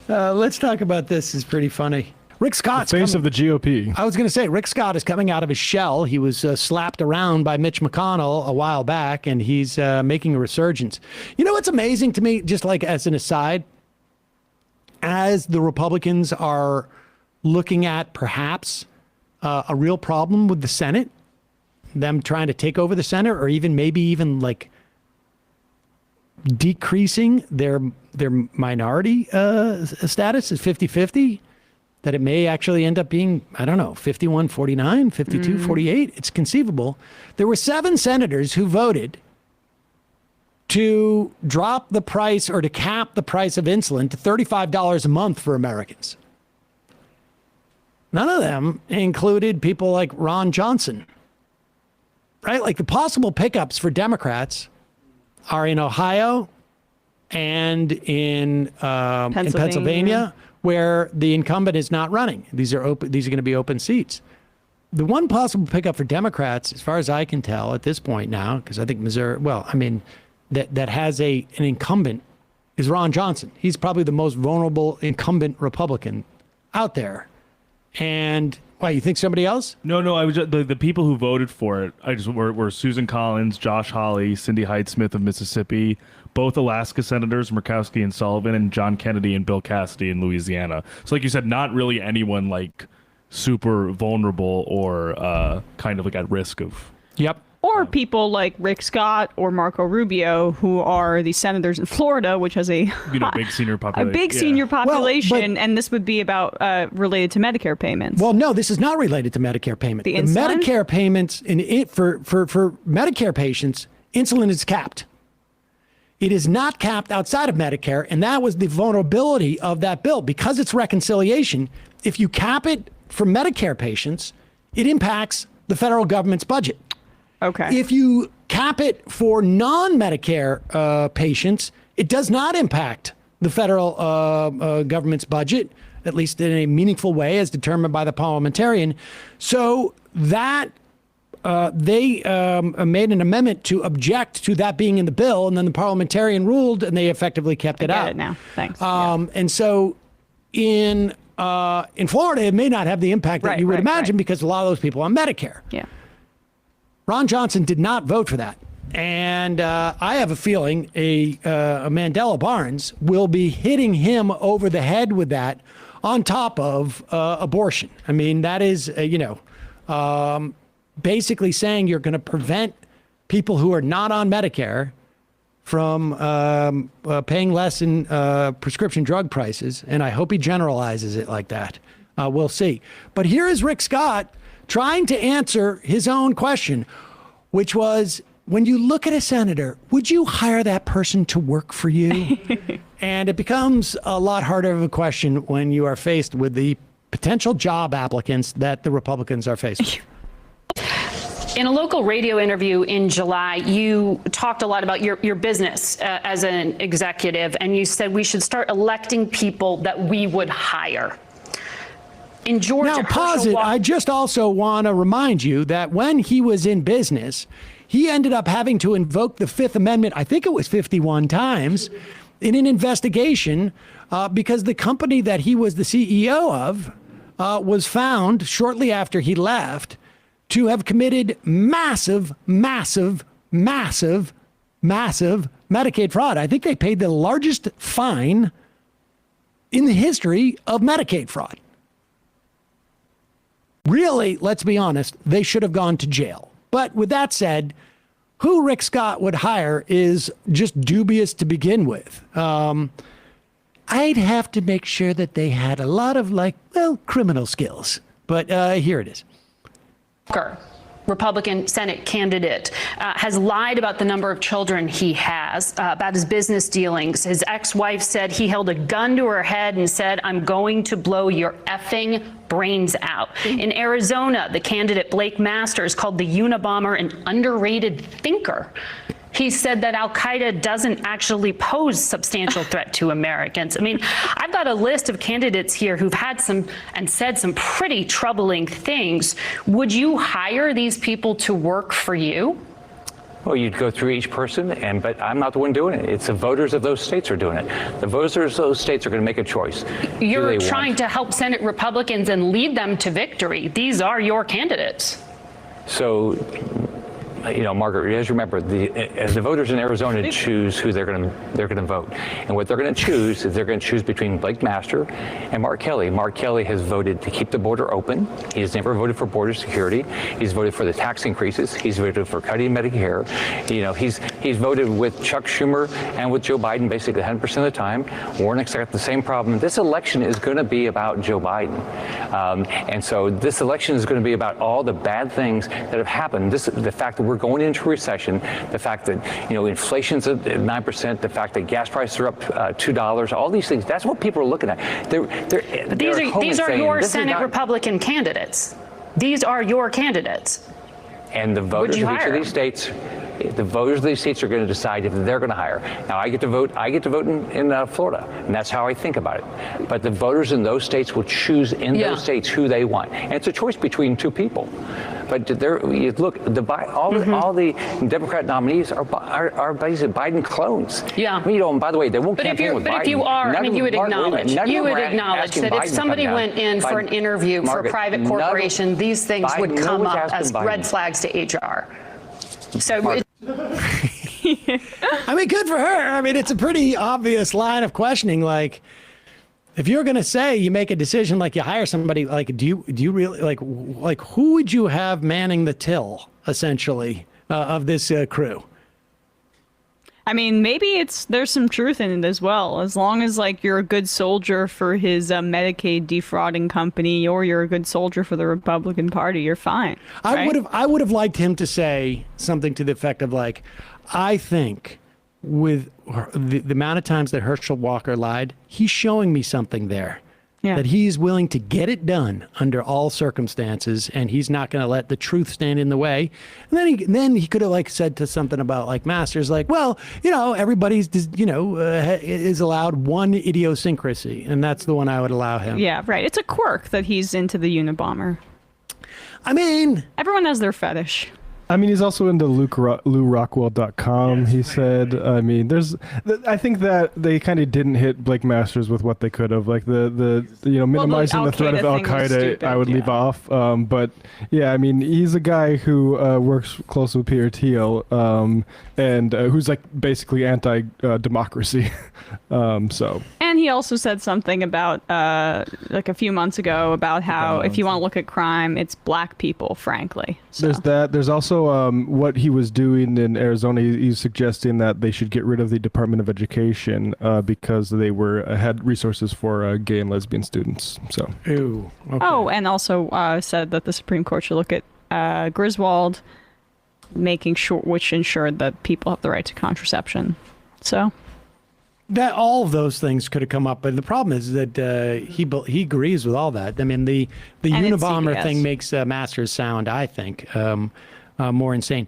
Let's talk about this. It's pretty funny. Rick Scott's the face of the GOP. I was going to say, Rick Scott is coming out of his shell. He was slapped around by Mitch McConnell a while back, and he's making a resurgence. You know what's amazing to me, just like as an aside, as the Republicans are looking at perhaps a real problem with the Senate, them trying to take over the Senate, or maybe even like decreasing their minority status is 50-50, that it may actually end up being, I don't know, 51-49, 52-48. It's conceivable. There were 7 senators who voted to drop the price or to cap the price of insulin to $35 a month for Americans. None of them included people like Ron Johnson, right? Like the possible pickups for Democrats are in Ohio and in Pennsylvania, where the incumbent is not running. These are open. These are going to be open seats. The one possible pickup for Democrats, as far as I can tell at this point now, because I think Missouri, that has an incumbent, is Ron Johnson. He's probably the most vulnerable incumbent Republican out there. And why, you think somebody else? No. I was just, the people who voted for it. Were Susan Collins, Josh Hawley, Cindy Hyde-Smith of Mississippi, both Alaska senators, Murkowski and Sullivan, and John Kennedy and Bill Cassidy in Louisiana. So, like you said, not really anyone like super vulnerable or kind of like at risk of. Yep. Or people like Rick Scott or Marco Rubio, who are the senators in Florida, which has a big senior population. A big senior population, and this would be about related to Medicare payments. Well, no, this is not related to Medicare payments. The Medicare payments for Medicare patients, insulin is capped. It is not capped outside of Medicare, and that was the vulnerability of that bill. Because it's reconciliation, if you cap it for Medicare patients, it impacts the federal government's budget. Okay. If you cap it for non-Medicare patients, it does not impact the federal government's budget, at least in a meaningful way as determined by the parliamentarian. So that they made an amendment to object to that being in the bill, and then the parliamentarian ruled, and they effectively kept it out. I get it now. Thanks. And so in Florida, it may not have the impact that you would imagine because a lot of those people are on Medicare. Yeah. Ron Johnson did not vote for that. And I have a feeling a Mandela Barnes will be hitting him over the head with that on top of abortion. I mean, that is, basically saying you're going to prevent people who are not on Medicare from paying less in prescription drug prices. And I hope he generalizes it like that. We'll see. But here is Rick Scott trying to answer his own question, which was, when you look at a senator, would you hire that person to work for you? And it becomes a lot harder of a question when you are faced with the potential job applicants that the Republicans are faced with. In a local radio interview in July, you talked a lot about your business as an executive, and you said we should start electing people that we would hire. In Georgia, now, pause it. I just also want to remind you that when he was in business, he ended up having to invoke the Fifth Amendment, I think it was 51 times, in an investigation because the company that he was the CEO of was found shortly after he left to have committed massive Medicaid fraud. I think they paid the largest fine in the history of Medicaid fraud. Really, let's be honest, they should have gone to jail. But with that said, who Rick Scott would hire is just dubious to begin with. I'd have to make sure that they had a lot of, criminal skills. But here it is. Republican Senate candidate, has lied about the number of children he has, about his business dealings. His ex-wife said he held a gun to her head and said, "I'm going to blow your effing brains out." In Arizona, the candidate Blake Masters called the Unabomber an underrated thinker. He said that al-Qaeda doesn't actually pose substantial threat to Americans. I mean, I've got a list of candidates here who've had some and said some pretty troubling things. Would you hire these people to work for you? Well, you'd go through each person, but I'm not the one doing it. It's the voters of those states are doing it. The voters of those states are going to make a choice. You're trying to help Senate Republicans and lead them to victory. These are your candidates. So, Margaret, as you remember, the voters in Arizona choose who they're going to vote, and what they're going to choose is they're going to choose between Blake Master and Mark Kelly. Mark Kelly has voted to keep the border open. He has never voted for border security. He's voted for the tax increases. He's voted for cutting Medicare. He's voted with Chuck Schumer and with Joe Biden basically 100% of the time. Warnock's got the same problem. This election is going to be about Joe Biden, and so this election is going to be about all the bad things that have happened. The fact that we're going into recession, the fact that inflation's at 9%, the fact that gas prices are up $2, all these things. That's what people are looking at. These are your Senate Republican candidates. These are your candidates. And the voters of each of these states. The voters of these states are going to decide if they're going to hire. Now, I get to vote. I get to vote in Florida, and that's how I think about it. But the voters in those states will choose in those states who they want, and it's a choice between two people. But look, all the Democrat nominees are basically Biden clones. Yeah. I mean, and by the way, they won't campaign with Biden. But if you are, you would acknowledge that if somebody went in for an interview for a private corporation, these things would come up as red flags to HR. So. I mean, good for her. I mean, it's a pretty obvious line of questioning. Like, if you're going to say you make a decision, like you hire somebody, like, do you really like who would you have manning the till essentially of this crew? I mean, maybe there's some truth in it as well. As long as you're a good soldier for his Medicaid defrauding company, or you're a good soldier for the Republican Party, you're fine. Right? I would have liked him to say something to the effect of I think with the amount of times that Herschel Walker lied, he's showing me something there. Yeah. That he's willing to get it done under all circumstances, and he's not going to let the truth stand in the way. And then he could have said to something about Masters, everybody's is allowed one idiosyncrasy, and that's the one I would allow him. Yeah, right. It's a quirk that he's into the Unabomber. I mean, everyone has their fetish. I mean, he's also into LouRockwell.com. He said, I mean, I think that they kind of didn't hit Blake Masters with what they could have, minimizing the threat of Al Qaeda. I would leave off. But yeah, I mean, he's a guy who works closely with Peter Thiel, and who's basically anti-democracy. And he also said something about a few months ago about how if you want to look at crime, it's black people, frankly. So. There's that. There's also what he was doing in Arizona. He's suggesting that they should get rid of the Department of Education because they had resources for gay and lesbian students. So. Ew. Okay. Oh, and also said that the Supreme Court should look at Griswold, which ensured that people have the right to contraception. So. That all of those things could have come up, but the problem is that he agrees with all that. I mean, the Unabomber thing makes Masters sound, I think, more insane.